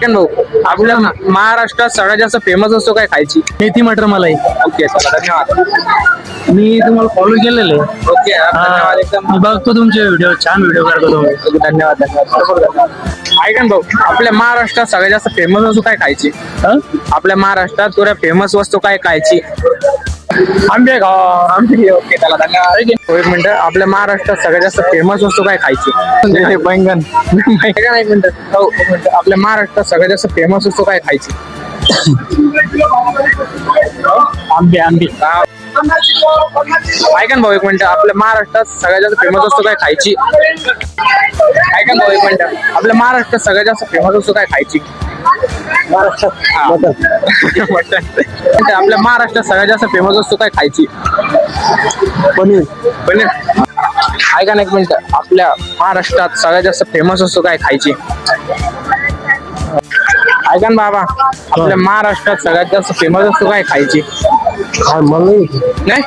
ऐकन भाऊ, आपल्या महाराष्ट्रात सगळ्यात जास्त फेमस असतो काय खायची? मेथी मटर मलाई. ओके, चला धन्यवाद. मी तुम्हाला फॉलो केलेलं आहे. ओके, धन्यवाद एकदम. मी बघतो तुमचे व्हिडिओ, छान व्हिडिओ करतो तुम्ही. धन्यवाद धन्यवाद. ऐकन भाऊ, आपल्या महाराष्ट्रात सगळ्यात जास्त फेमस वस्तू काय खायची? हा? आपल्या महाराष्ट्रात थोड्या फेमस वस्तू काय खायची? आंबे खा. आंबे. ओके, चला धन्यवाद. एक मिनिट, आपल्या महाराष्ट्रात सगळ्यात जास्त फेमस वस्तू काय खायची? बैंगन. ऐका ना, एक मिनिट. हो, एक मिनिट. आपल्या महाराष्ट्रात सगळ्यात जास्त फेमस वस्तू काय खायची? आंबे आंबे. ऐका ना भाऊ, एक मिनिट. आपल्या महाराष्ट्रात सगळ्यात जास्त फेमस वस्तू काय खायची? ऐका ना भाऊ, एक मिनिट. आपल्या महाराष्ट्रात सगळ्यात जास्त फेमस वस्तू काय खायची? मटण. आपल्या महाराष्ट्रात सगळ्यात जास्त फेमस वस्तू काय खायची? पनीर. पनीर. ऐका ना एक मिनिट. आपल्या महाराष्ट्रात सगळ्यात जास्त फेमस वस्तू काय खायची? ऐका ना बाबा, आपल्या महाराष्ट्रात सगळ्यात जास्त फेमस वस्तू काय खायची? मलाई. नाही